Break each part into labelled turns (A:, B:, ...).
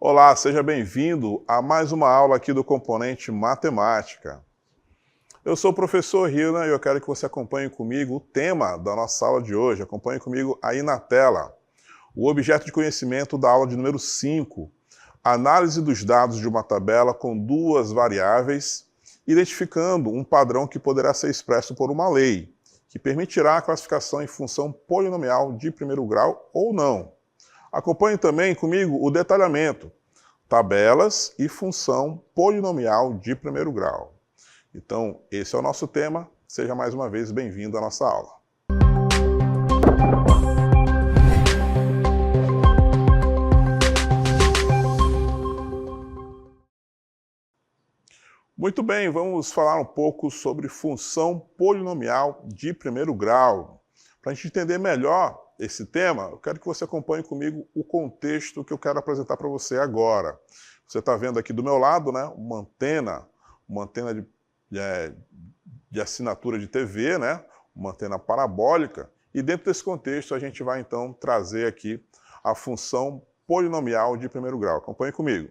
A: Olá, seja bem-vindo a mais uma aula aqui do Componente Matemática. Eu sou o professor Rina e eu quero que você acompanhe comigo o tema da nossa aula de hoje. Acompanhe comigo aí na tela. O objeto de conhecimento da aula de número 5, análise dos dados de uma tabela com duas variáveis, identificando um padrão que poderá ser expresso por uma lei, que permitirá a classificação em função polinomial de primeiro grau ou não. Acompanhe também comigo o detalhamento, tabelas e função polinomial de primeiro grau. Então, esse é o nosso tema. Seja mais uma vez bem-vindo à nossa aula. Muito bem, vamos falar um pouco sobre função polinomial de primeiro grau. Para a gente entender melhor esse tema, eu quero que você acompanhe comigo o contexto que eu quero apresentar para você agora. Você está vendo aqui do meu lado, né, uma antena de assinatura de TV, né, uma antena parabólica, e dentro desse contexto a gente vai então trazer aqui a função polinomial de primeiro grau. Acompanhe comigo.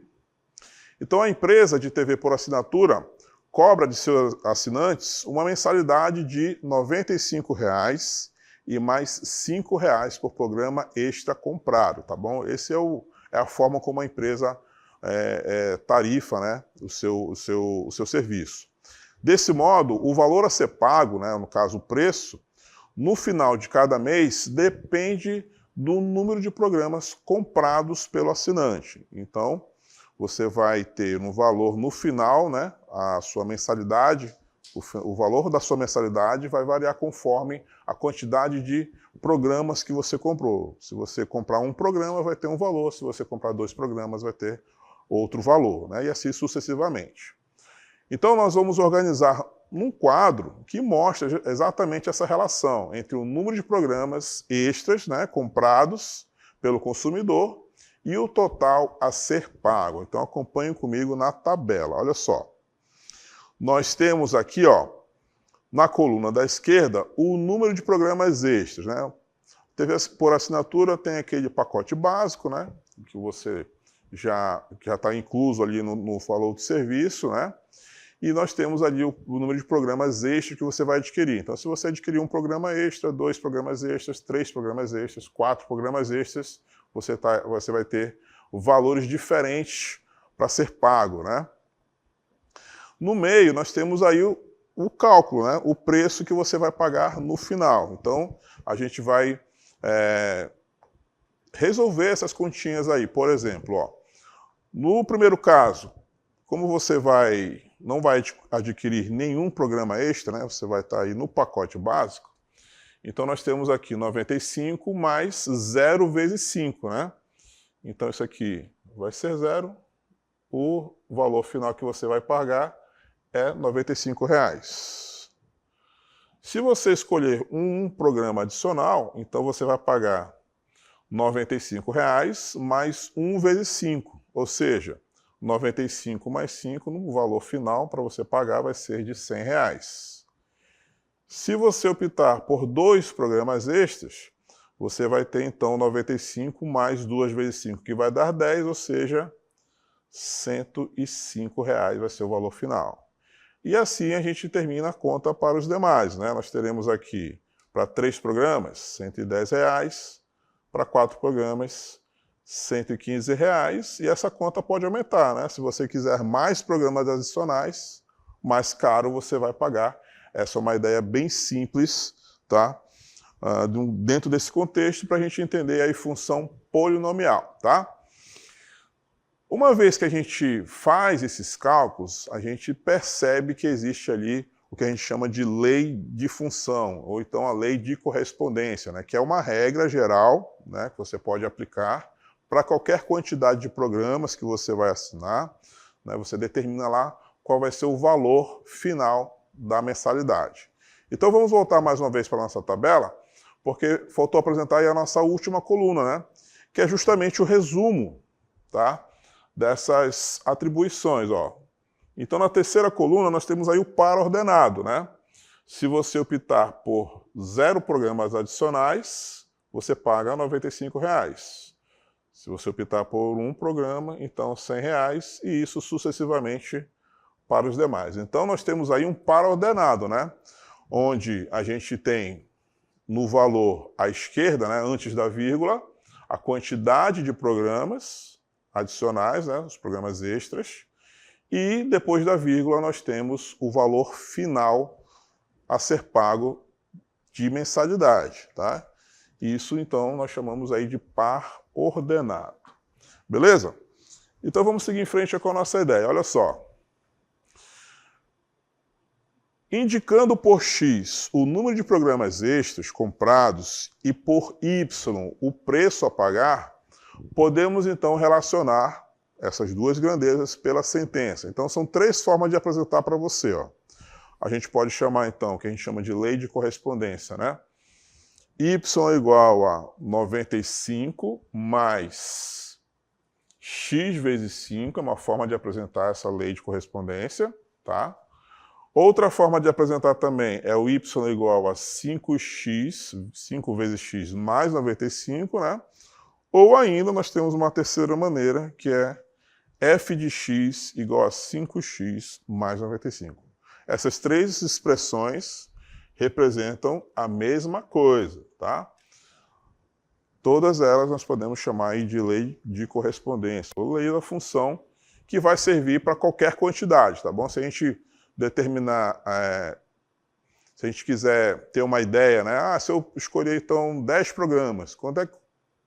A: Então a empresa de TV por assinatura cobra de seus assinantes uma mensalidade de R$ 95,00 e mais R$ 5,00 por programa extra comprado, tá bom? Esse é a forma como a empresa tarifa, né, o seu serviço. Desse modo, o valor a ser pago, né, no caso o preço, no final de cada mês depende do número de programas comprados pelo assinante. Então, você vai ter um valor no final, né, a sua mensalidade, o valor da sua mensalidade vai variar conforme a quantidade de programas que você comprou. Se você comprar um programa, vai ter um valor. Se você comprar 2 programas, vai ter outro valor, né? E assim sucessivamente. Então, nós vamos organizar num quadro que mostra exatamente essa relação entre o número de programas extras, né, comprados pelo consumidor e o total a ser pago. Então, acompanhe comigo na tabela. Olha só. Nós temos aqui, ó, na coluna da esquerda, o número de programas extras, né? TV por assinatura tem aquele pacote básico, né? Que você já está incluso ali no valor do serviço, né? E nós temos ali o número de programas extras que você vai adquirir. Então, se você adquirir um programa extra, 2 programas extras, 3 programas extras, 4 programas extras, você vai ter valores diferentes para ser pago, né? No meio, nós temos aí o cálculo, né? O preço que você vai pagar no final. Então, a gente vai resolver essas continhas aí. Por exemplo, ó, no primeiro caso, como você não vai adquirir nenhum programa extra, né? Você vai estar aí no pacote básico. Então, nós temos aqui 95 mais 0 vezes 5, né? Então, isso aqui vai ser 0. O valor final que você vai pagar é R$ 95,00. Se você escolher um programa adicional, então você vai pagar R$ 95,00 mais 1 vezes 5, ou seja, 95 mais 5, no valor final para você pagar vai ser de R$ 100,00. Se você optar por 2 programas extras, você vai ter então 95 mais 2 vezes 5, que vai dar 10, ou seja, R$ 105,00 vai ser o valor final. E assim a gente termina a conta para os demais, né? Nós teremos aqui, para 3 programas, R$ 110,00, para 4 programas, R$ 115,00, e essa conta pode aumentar, né? Se você quiser mais programas adicionais, mais caro você vai pagar. Essa é uma ideia bem simples, tá? Dentro desse contexto, para a gente entender aí função polinomial, tá? Uma vez que a gente faz esses cálculos, a gente percebe que existe ali o que a gente chama de lei de função, ou então a lei de correspondência, né, que é uma regra geral, né, que você pode aplicar para qualquer quantidade de programas que você vai assinar, né, você determina lá qual vai ser o valor final da mensalidade. Então vamos voltar mais uma vez para a nossa tabela, porque faltou apresentar aí a nossa última coluna, né, que é justamente o resumo, tá, dessas atribuições, ó. Então, na terceira coluna, nós temos aí o par ordenado, né? Se você optar por 0 programas adicionais, você paga R$ 95,00. Se você optar por um programa, então R$100, e isso sucessivamente para os demais. Então nós temos aí um par ordenado, né? Onde a gente tem no valor à esquerda, né, antes da vírgula, a quantidade de programas adicionais, né, os programas extras, e depois da vírgula nós temos o valor final a ser pago de mensalidade, tá? Isso então nós chamamos aí de par ordenado. Beleza? Então vamos seguir em frente com a nossa ideia. Olha só. Indicando por X o número de programas extras comprados e por Y o preço a pagar, podemos então relacionar essas duas grandezas pela sentença. Então são três formas de apresentar para você. Ó. A gente pode chamar então, o que a gente chama de lei de correspondência, né? Y é igual a 95 mais X vezes 5, é uma forma de apresentar essa lei de correspondência, tá? Outra forma de apresentar também é o y igual a 5x, 5 vezes x mais 95, né? Ou ainda nós temos uma terceira maneira, que é f de x igual a 5x mais 95. Essas três expressões representam a mesma coisa, tá? Todas elas nós podemos chamar aí de lei de correspondência, ou lei da função, que vai servir para qualquer quantidade, tá bom? Se a gente determinar, se a gente quiser ter uma ideia, né? Ah, se eu escolher então 10 programas, quanto é que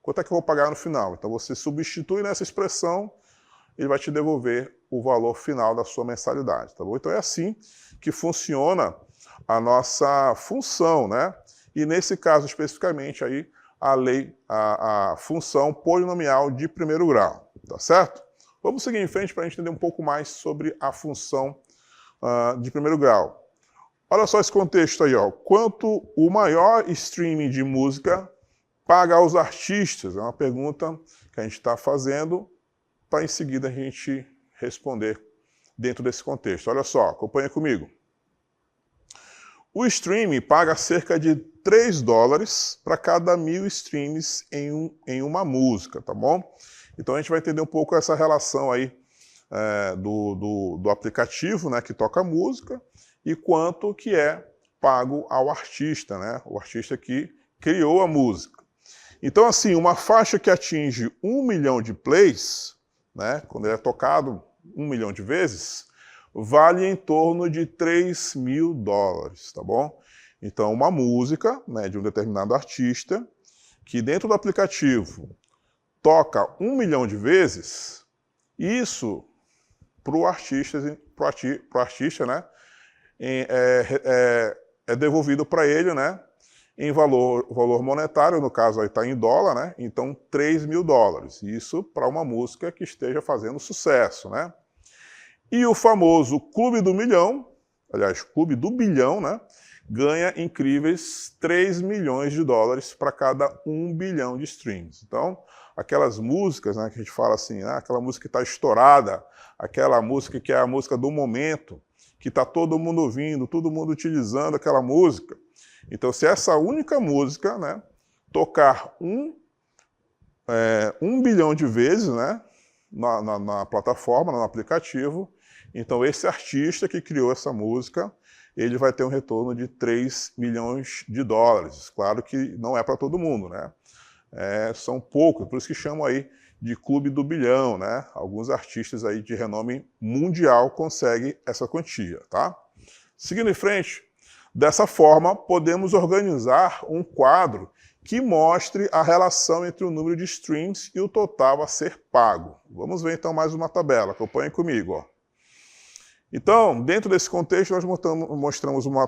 A: eu vou pagar no final? Então você substitui nessa expressão, ele vai te devolver o valor final da sua mensalidade, tá bom? Então é assim que funciona a nossa função, né? E nesse caso especificamente aí a função polinomial de primeiro grau, tá certo? Vamos seguir em frente para a gente entender um pouco mais sobre a função de primeiro grau. Olha só esse contexto aí, ó. Quanto o maior streaming de música paga aos artistas? É uma pergunta que a gente está fazendo para em seguida a gente responder dentro desse contexto. Olha só, acompanha comigo. O streaming paga cerca de $3 para cada 1000 streams em uma música, tá bom? Então a gente vai entender um pouco essa relação aí do aplicativo, né, que toca música, e quanto que é pago ao artista, né, o artista que criou a música. Então, assim, uma faixa que atinge 1 milhão de plays, né, quando ele é tocado 1 milhão de vezes, vale em torno de $3.000, tá bom? Então, uma música, né, de um determinado artista, que dentro do aplicativo toca 1 milhão de vezes, isso para o artista, né, é devolvido para ele, né, em valor monetário, no caso aí está em dólar, né, então $3.000. Isso para uma música que esteja fazendo sucesso, né. E o famoso Clube do Milhão, aliás, Clube do Bilhão, né, ganha incríveis $3 milhões para cada 1 bilhão de streams. Então, aquelas músicas, né, que a gente fala assim, aquela música que está estourada, aquela música que é a música do momento, que está todo mundo ouvindo, todo mundo utilizando aquela música. Então, se essa única música, né, tocar 1 bilhão de vezes, né, na plataforma, no aplicativo, então esse artista que criou essa música, ele vai ter um retorno de $3 milhões. Claro que não é para todo mundo, né? São poucos, por isso que chamam aí de Clube do Bilhão, né? Alguns artistas aí de renome mundial conseguem essa quantia, tá? Seguindo em frente, dessa forma, podemos organizar um quadro que mostre a relação entre o número de streams e o total a ser pago. Vamos ver então mais uma tabela, acompanhem comigo, ó. Então, dentro desse contexto, nós montamos uma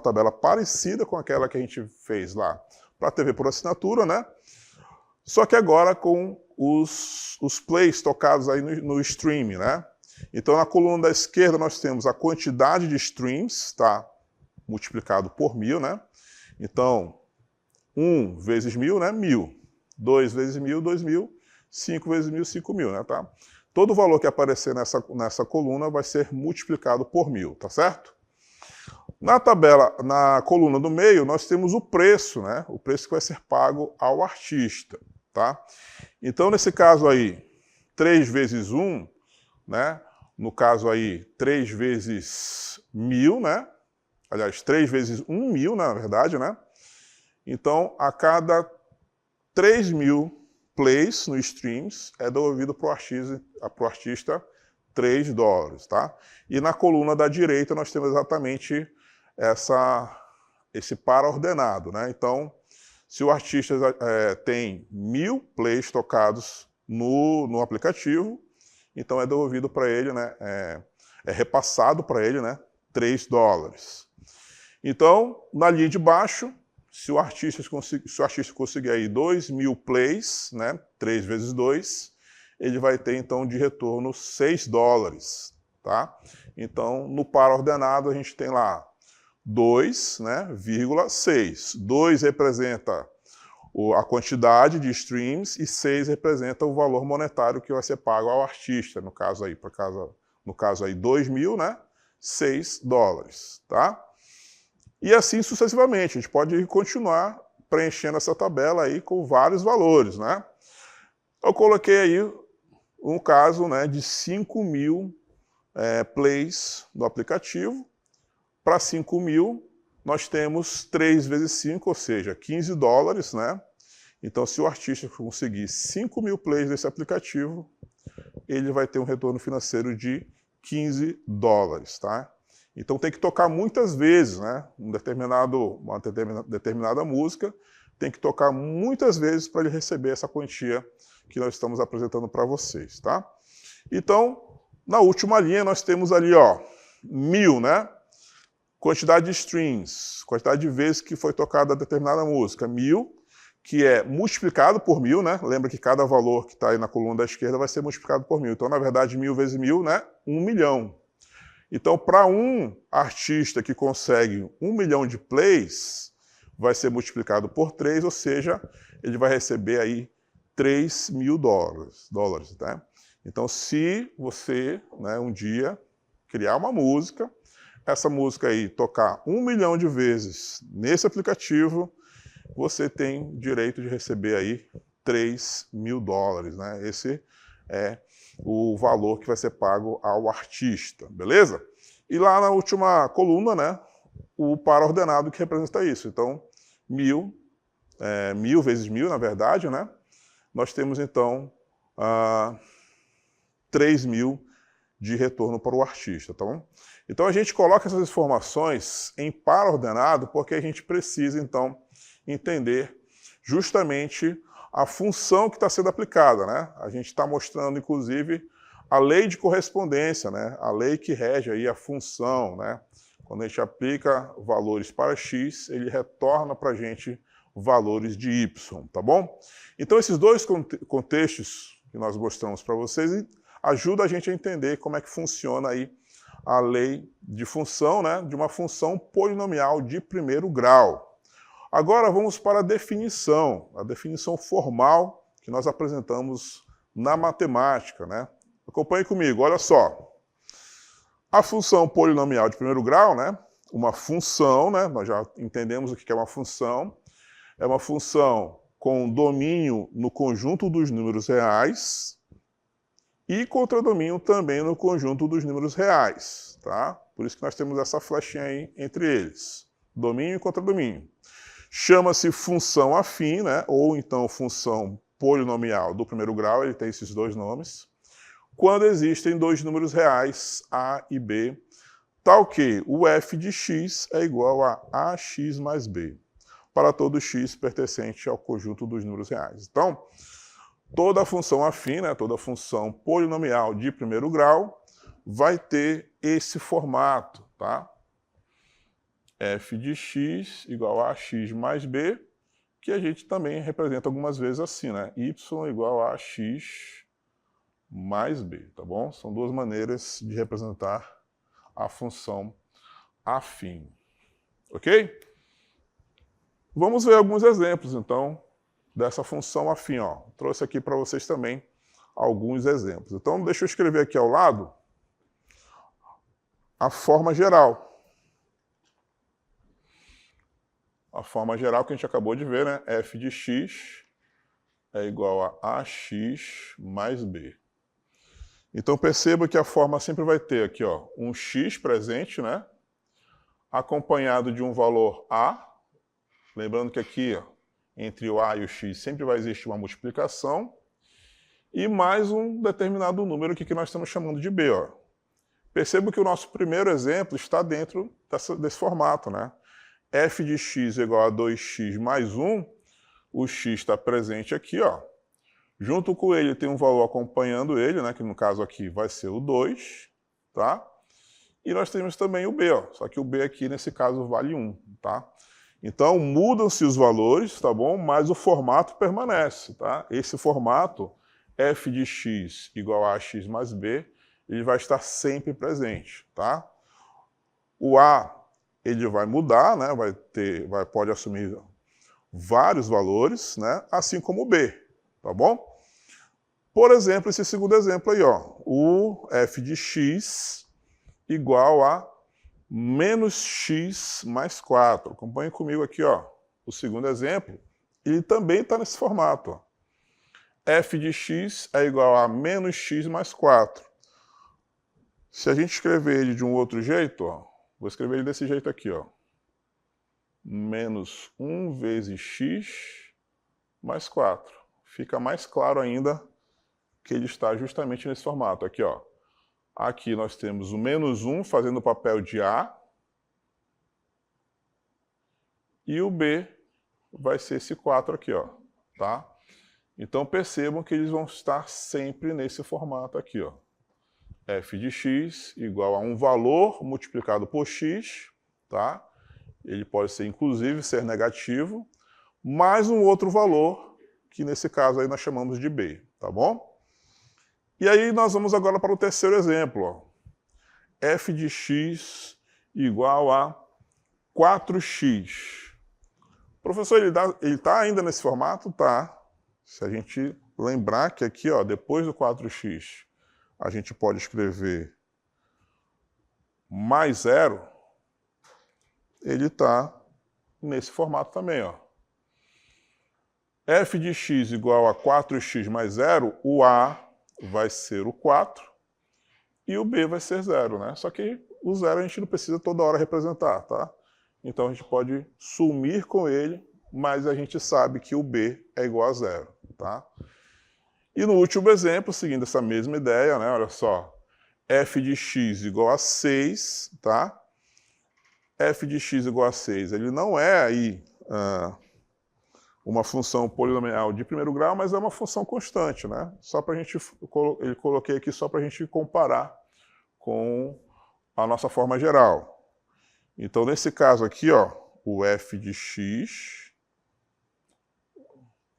A: tabela parecida com aquela que a gente fez lá para a TV por assinatura, né? Só que agora com os plays tocados aí no streaming, né? Então, na coluna da esquerda, nós temos a quantidade de streams, tá? Multiplicado por 1000, né? Então, 1 vezes 1000, né? 1000. 2 vezes 1000, 2000. 5 vezes 1000, 5000, né? Tá? Todo o valor que aparecer nessa coluna vai ser multiplicado por 1000, tá certo? Na tabela, na coluna do meio, nós temos o preço, né? O preço que vai ser pago ao artista. tá? Então, nesse caso aí, 3 vezes 1, né? No caso aí, 3 vezes 1000, né? Aliás, 3 vezes 1.000, na verdade, né? Então, a cada 3.000 plays no streams é devolvido para o artista $3, tá? E na coluna da direita nós temos exatamente esse par ordenado, né? Então, se o artista tem 1.000 plays tocados no aplicativo, então é devolvido para ele, né? É repassado para ele, né? $3. Então, na linha de baixo, se o artista conseguir aí 2.000 plays, né? 3 vezes 2, ele vai ter então de retorno $6, tá? Então, no par ordenado a gente tem lá 2, né, 6. 2 representa a quantidade de streams e 6 representa o valor monetário que vai ser pago ao artista, no caso aí, 2.000, né, $6, tá? E assim sucessivamente, a gente pode continuar preenchendo essa tabela aí com vários valores, né? Eu coloquei aí um caso, né, de 5.000 plays no aplicativo. Para 5.000, nós temos 3 vezes 5, ou seja, $15, né? Então, se o artista conseguir 5.000 plays desse aplicativo, ele vai ter um retorno financeiro de $15, tá? Então, tem que tocar muitas vezes, né? Uma determinada música, tem que tocar muitas vezes para ele receber essa quantia que nós estamos apresentando para vocês, tá? Então, na última linha, nós temos ali, ó, 1.000, né? Quantidade de streams, quantidade de vezes que foi tocada determinada música, 1.000, que é multiplicado por 1.000, né? Lembra que cada valor que está aí na coluna da esquerda vai ser multiplicado por 1.000. Então, na verdade, 1.000 vezes 1.000, né? 1 milhão. Então, para um artista que consegue 1 milhão de plays, vai ser multiplicado por 3, ou seja, ele vai receber aí $3.000, tá? Então, se você, né, um dia criar uma música, essa música aí tocar 1 milhão de vezes nesse aplicativo, você tem direito de receber aí $3.000, né? Esse é o valor que vai ser pago ao artista, beleza? E lá na última coluna, né, o par ordenado que representa isso. Então, 1.000 vezes 1.000, na verdade, né? Nós temos então 3.000 de retorno para o artista, tá bom? Então a gente coloca essas informações em par ordenado porque a gente precisa, então, entender justamente a função que está sendo aplicada, né? A gente está mostrando, inclusive, a lei de correspondência, né? A lei que rege aí a função, né? Quando a gente aplica valores para x, ele retorna para a gente valores de y, tá bom? Então esses dois contextos que nós mostramos para vocês ajudam a gente a entender como é que funciona aí a lei de função, né, de uma função polinomial de primeiro grau. Agora vamos para a definição formal que nós apresentamos na matemática, né? Acompanhe comigo, olha só. A função polinomial de primeiro grau, né, uma função, né, nós já entendemos o que é uma função com domínio no conjunto dos números reais e contradomínio também no conjunto dos números reais, tá? Por isso que nós temos essa flechinha aí entre eles, domínio e contradomínio. Chama-se função afim, né? Ou então função polinomial do primeiro grau, ele tem esses dois nomes, quando existem dois números reais, a e b, tal que o f de x é igual a ax mais b, para todo x pertencente ao conjunto dos números reais. Então, toda função afim, né, toda função polinomial de primeiro grau, vai ter esse formato, tá? F de x igual a x mais b, que a gente também representa algumas vezes assim, né? Y igual a x mais b, tá bom? São duas maneiras de representar a função afim, ok? Vamos ver alguns exemplos, então, dessa função afim, ó. Trouxe aqui para vocês também alguns exemplos. Então, deixa eu escrever aqui ao lado a forma geral. A forma geral que a gente acabou de ver, né? F de x é igual a AX mais B. Então perceba que a forma sempre vai ter aqui, ó, um x presente, né? Acompanhado de um valor A. Lembrando que aqui, ó, entre o A e o x sempre vai existir uma multiplicação. E mais um determinado número aqui que nós estamos chamando de B, ó. Perceba que o nosso primeiro exemplo está dentro desse formato, né? F de x é igual a 2x mais 1, o x está presente aqui, ó. Junto com ele tem um valor acompanhando ele, né? Que no caso aqui vai ser o 2, tá? E nós temos também o b, ó. Só que o b aqui nesse caso vale 1, tá? Então mudam-se os valores, tá bom? Mas o formato permanece, tá? Esse formato, f de x igual a x mais b, ele vai estar sempre presente, tá? O a, ele vai mudar, né? Pode assumir vários valores, né? Assim como o b, tá bom? Por exemplo, esse segundo exemplo aí, ó, o f de x igual a menos x mais 4. Acompanhe comigo aqui, ó, o segundo exemplo, ele também está nesse formato, ó. F de x é igual a menos x mais 4. Se a gente escrever ele de um outro jeito, ó, vou escrever ele desse jeito aqui, ó, menos 1 vezes x mais 4. Fica mais claro ainda que ele está justamente nesse formato. Aqui, ó. Aqui nós temos o menos 1 fazendo o papel de A. E o B vai ser esse 4 aqui, ó. Tá? Então percebam que eles vão estar sempre nesse formato aqui, ó. F de x igual a um valor multiplicado por x, tá? Ele pode ser, inclusive, ser negativo, mais um outro valor, que nesse caso aí nós chamamos de b, tá bom? E aí nós vamos agora para o terceiro exemplo, ó. F de x igual a 4x. Professor, ele está ainda nesse formato? Tá. Se a gente lembrar que aqui, ó, depois do 4x, a gente pode escrever mais 0, ele está nesse formato também, ó. F de x igual a 4x mais 0, o A vai ser o 4 e o B vai ser 0, né? Só que o 0 a gente não precisa toda hora representar, tá? Então a gente pode sumir com ele, mas a gente sabe que o B é igual a 0, tá? E no último exemplo, seguindo essa mesma ideia, né? Olha só, f de x igual a 6, tá? F de x igual a 6, ele não é aí uma função polinomial de primeiro grau, mas é uma função constante, né? Só para a gente, eu coloquei aqui só para a gente comparar com a nossa forma geral. Então, nesse caso aqui, ó, o f de x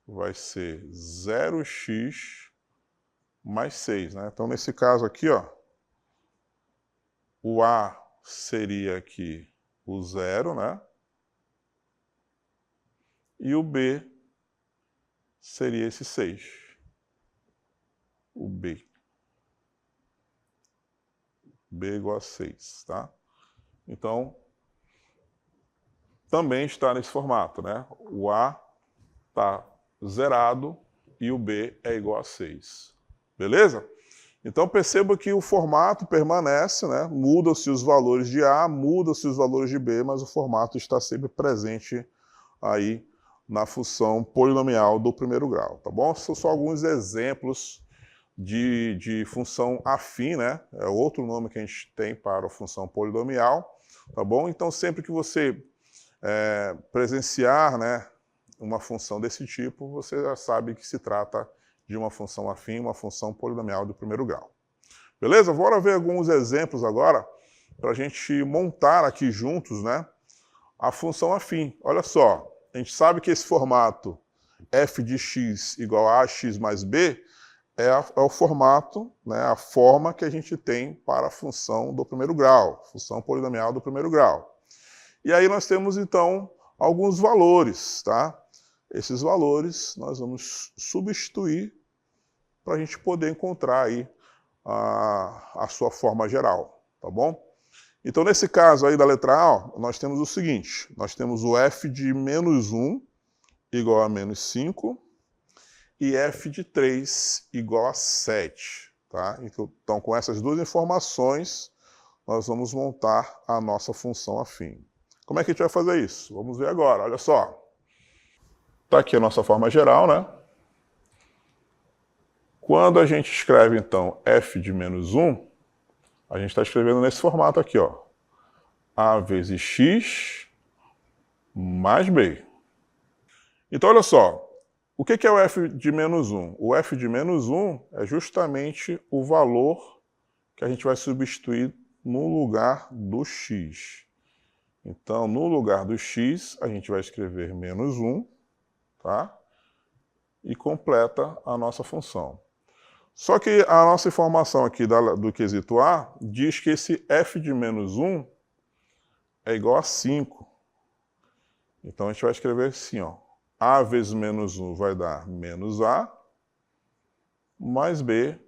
A: vai ser 0x mais 6, né? Então, nesse caso aqui, ó, o a seria aqui o 0, né? E o b seria esse 6. O b. B igual a 6, tá? Então, também está nesse formato, né? O a está zerado e o b é igual a 6. Beleza? Então perceba que o formato permanece, né? Mudam-se os valores de A, mudam-se os valores de B, mas o formato está sempre presente aí na função polinomial do primeiro grau, tá bom? São só alguns exemplos de função afim, né? É outro nome que a gente tem para a função polinomial, tá bom? Então sempre que você presenciar, né, uma função desse tipo, você já sabe que se trata de uma função afim, uma função polinomial do primeiro grau. Beleza? Bora ver alguns exemplos agora para a gente montar aqui juntos, né, a função afim. Olha só, a gente sabe que esse formato f de x igual a ax mais b é o formato, né, a forma que a gente tem para a função do primeiro grau, função polinomial do primeiro grau. E aí nós temos, então, alguns valores, tá? Esses valores nós vamos substituir para a gente poder encontrar aí a sua forma geral, tá bom? Então, nesse caso aí da letra A, ó, nós temos o seguinte, nós temos o f de menos 1 igual a menos 5, e f de 3 igual a 7. Tá? Então, com essas duas informações, nós vamos montar a nossa função afim. Como é que a gente vai fazer isso? Vamos ver agora, olha só. Está aqui a nossa forma geral, né? Quando a gente escreve, então, f de menos 1, a gente está escrevendo nesse formato aqui, ó. A vezes x mais b. Então, olha só. O que é o f de menos 1? O f de menos 1 é justamente o valor que a gente vai substituir no lugar do x. Então, no lugar do x, a gente vai escrever menos 1, tá? E completa a nossa função. Só que a nossa informação aqui do quesito A diz que esse f de menos 1 é igual a 5. Então, a gente vai escrever assim, ó. A vezes menos 1 vai dar menos A, mais B,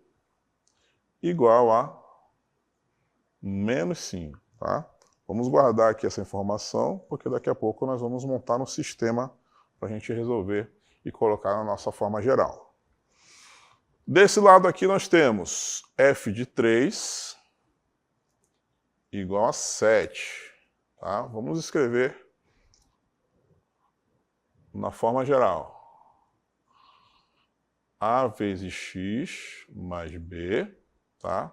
A: igual a menos 5, tá? Vamos guardar aqui essa informação, porque daqui a pouco nós vamos montar um sistema para a gente resolver e colocar na nossa forma geral. Desse lado aqui nós temos f de 3 igual a 7. Tá? Vamos escrever na forma geral. A vezes x mais b, tá?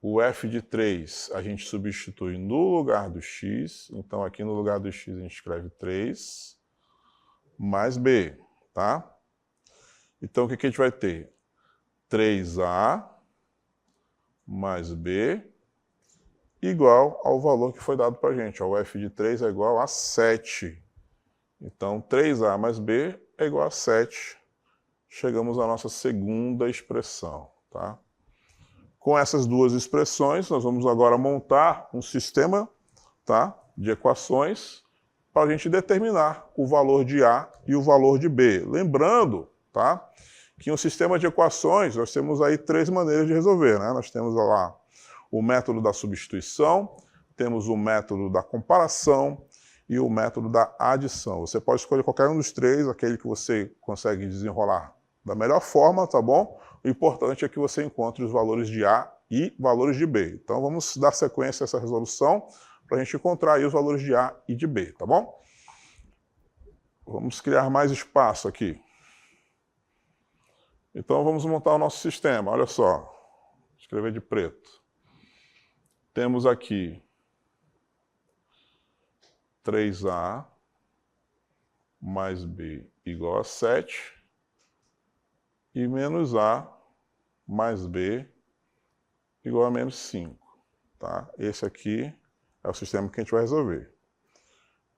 A: O f de 3 a gente substitui no lugar do x, então aqui no lugar do x a gente escreve 3 mais b, tá? Então o que a gente vai ter? 3a mais b igual ao valor que foi dado para a gente. O f de 3 é igual a 7. Então 3a mais b é igual a 7. Chegamos à nossa segunda expressão, tá? Com essas duas expressões, nós vamos agora montar um sistema, tá, de equações para a gente determinar o valor de A e o valor de B. Lembrando, tá, que um sistema de equações, nós temos aí 3 maneiras de resolver, né? Nós temos lá o método da substituição, temos o método da comparação e o método da adição. Você pode escolher qualquer um dos 3, aquele que você consegue desenrolar da melhor forma, tá bom? O importante é que você encontre os valores de A e valores de B. Então vamos dar sequência a essa resolução para a gente encontrar aí os valores de A e de B, tá bom? Vamos criar mais espaço aqui. Então vamos montar o nosso sistema, olha só. Vou escrever de preto. Temos aqui 3A mais B igual a 7. E menos A mais B igual a menos 5. Tá? Esse aqui é o sistema que a gente vai resolver.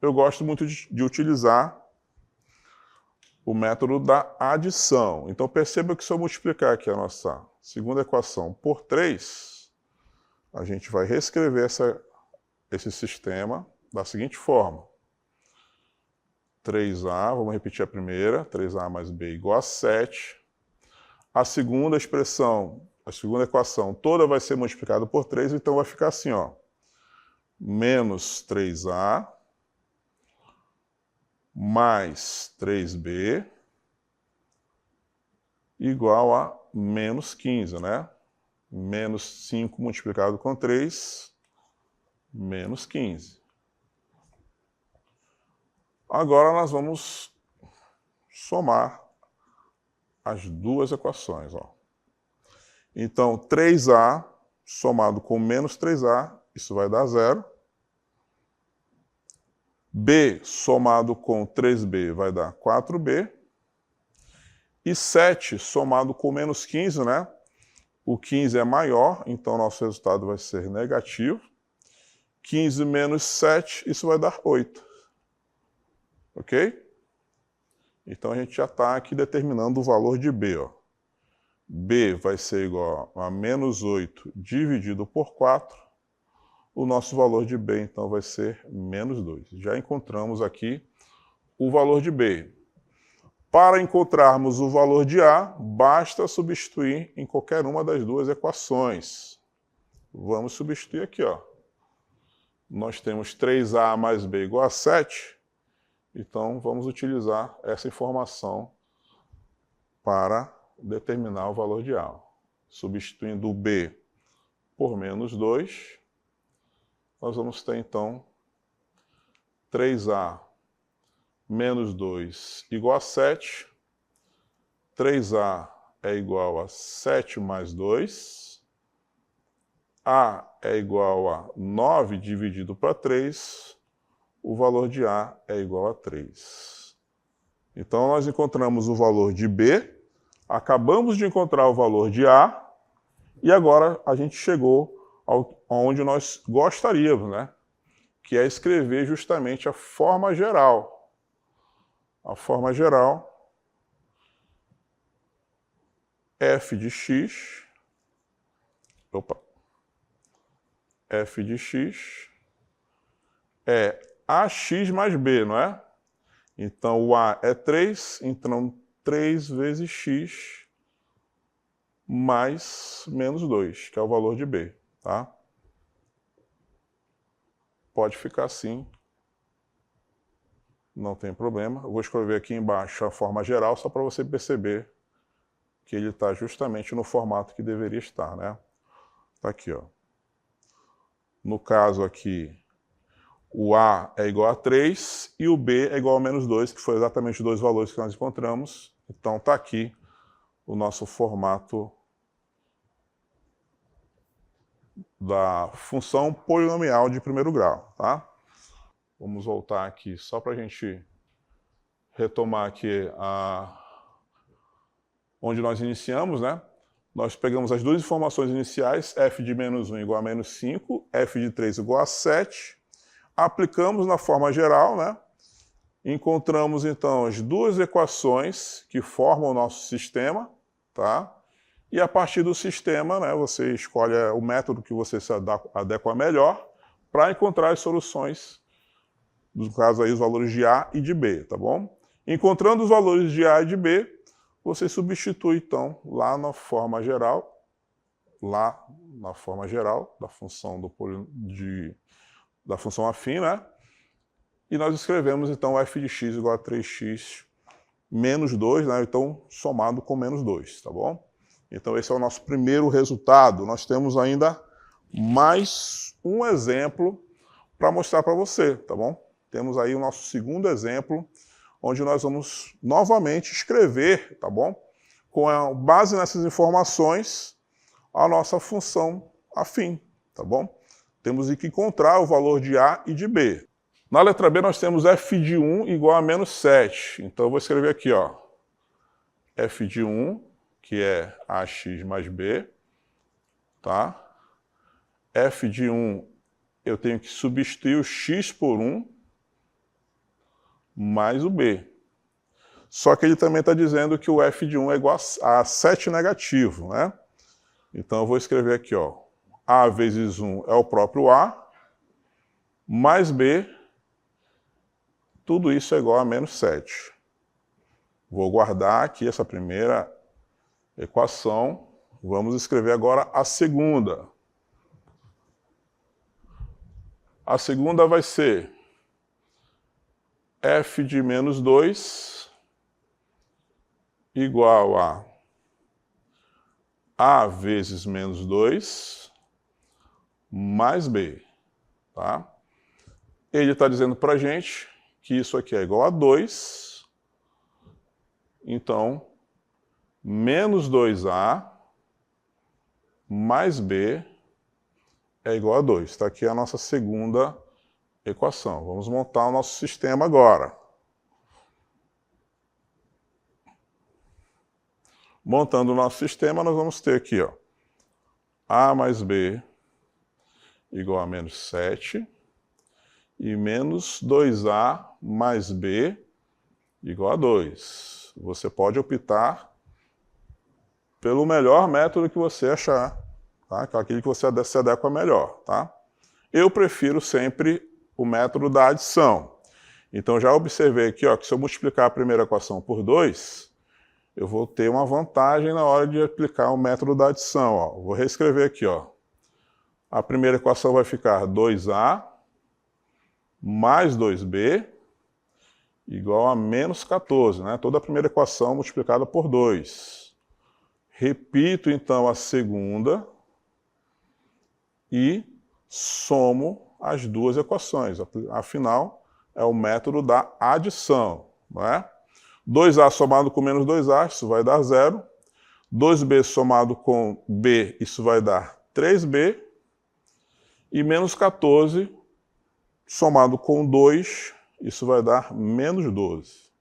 A: Eu gosto muito de utilizar o método da adição. Então perceba que se eu multiplicar aqui a nossa segunda equação por 3, a gente vai reescrever esse sistema da seguinte forma. 3A, vamos repetir a primeira, 3A mais B igual a 7. A segunda expressão, a segunda equação toda vai ser multiplicada por 3, então vai ficar assim, ó. Menos 3A mais 3B igual a menos 15, né? Menos 5 multiplicado com 3, menos 15. Agora nós vamos somar as duas equações, ó. Então, 3A somado com menos 3A, isso vai dar 0. B somado com 3B vai dar 4B. E 7 somado com menos 15, né? O 15 é maior, então nosso resultado vai ser negativo. 15 menos 7, isso vai dar 8. Ok? Então a gente já está aqui determinando o valor de B, ó. B vai ser igual a menos 8 dividido por 4. O nosso valor de B, então, vai ser menos 2. Já encontramos aqui o valor de B. Para encontrarmos o valor de A, basta substituir em qualquer uma das duas equações. Vamos substituir aqui, ó. Nós temos 3A mais B igual a 7. Então, vamos utilizar essa informação para determinar o valor de A. Substituindo o B por menos 2, nós vamos ter, então, 3A menos 2 igual a 7. 3A é igual a 7 mais 2. A é igual a 9 dividido para 3. O valor de A é igual a 3. Então, nós encontramos o valor de B, acabamos de encontrar o valor de A, e agora a gente chegou aonde nós gostaríamos, né? Que é escrever justamente a forma geral. A forma geral, f de x, f de x é ax mais b, não é? Então, o A é 3, então 3 vezes x mais menos 2, que é o valor de B, tá? Pode ficar assim, não tem problema. Eu vou escrever aqui embaixo a forma geral, só para você perceber que ele está justamente no formato que deveria estar, né? Tá aqui, ó. No caso aqui, o A é igual a 3 e o B é igual a menos 2, que foi exatamente os dois valores que nós encontramos. Então, está aqui o nosso formato da função polinomial de primeiro grau, tá? Vamos voltar aqui só para a gente retomar aqui onde nós iniciamos, né? Nós pegamos as duas informações iniciais, f de menos 1 igual a menos 5, f de 3 igual a 7, aplicamos na forma geral, né? Encontramos, então, as duas equações que formam o nosso sistema, tá? E a partir do sistema, né, você escolhe o método que você se adequa melhor para encontrar as soluções, no caso aí, os valores de A e de B, tá bom? Encontrando os valores de A e de B, você substitui, então, lá na forma geral da função da função afim, né? E nós escrevemos, então, f de x igual a 3x menos 2, né? Então, somado com menos 2, tá bom? Então, esse é o nosso primeiro resultado. Nós temos ainda mais um exemplo para mostrar para você, tá bom? Temos aí o nosso segundo exemplo, onde nós vamos novamente escrever, tá bom? Com base nessas informações, a nossa função afim, tá bom? Temos que encontrar o valor de A e de B. Na letra B, nós temos f de 1 igual a menos 7. Então, eu vou escrever aqui, ó, f de 1, que é ax mais b, tá? F de 1, eu tenho que substituir o x por 1 mais o b. Só que ele também está dizendo que o f de 1 é igual a 7 negativo, né? Então, eu vou escrever aqui, ó, a vezes 1 é o próprio a, mais b, tudo isso é igual a menos 7. Vou guardar aqui essa primeira equação. Vamos escrever agora a segunda. A segunda vai ser f de menos 2 igual a vezes menos 2 mais b, tá? Ele está dizendo para a gente que isso aqui é igual a 2, então, menos 2a mais b é igual a 2. Está aqui a nossa segunda equação. Vamos montar o nosso sistema agora. Montando o nosso sistema, nós vamos ter aqui, ó, a mais b igual a menos 7 e menos 2a mais b igual a 2. Você pode optar pelo melhor método que você achar, tá? Aquele que você se adequa melhor, tá? Eu prefiro sempre o método da adição. Então, já observei aqui, ó, que se eu multiplicar a primeira equação por 2, eu vou ter uma vantagem na hora de aplicar o método da adição, ó. Vou reescrever aqui, ó. A primeira equação vai ficar 2a mais 2b igual a menos 14, né? Toda a primeira equação multiplicada por 2. Repito, então, a segunda e somo as duas equações. Afinal, é o método da adição, não é? 2A somado com menos 2A, isso vai dar 0. 2B somado com B, isso vai dar 3B. E menos 14 somado com 2, isso vai dar menos 12.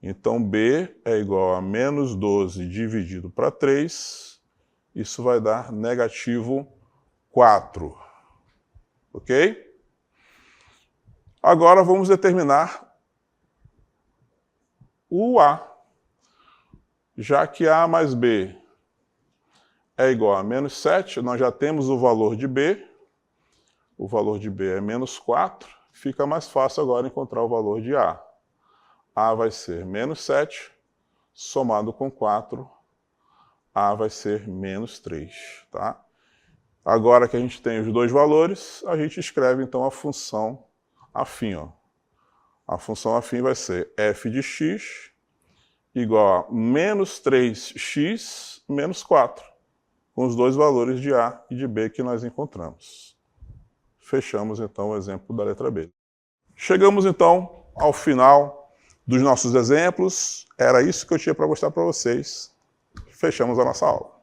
A: Então, B é igual a menos 12 dividido para 3, isso vai dar negativo 4. Ok? Agora vamos determinar o A. Já que A mais B é igual a menos 7, nós já temos o valor de B. O valor de B é menos 4. Fica mais fácil agora encontrar o valor de A. A vai ser menos 7, somado com 4, A vai ser menos 3. Tá? Agora que a gente tem os dois valores, a gente escreve então a função afim. Ó. A função afim vai ser f de x igual a menos 3x menos 4, com os dois valores de A e de B que nós encontramos. Fechamos então o exemplo da letra B. Chegamos então ao final dos nossos exemplos. Era isso que eu tinha para mostrar para vocês. Fechamos a nossa aula.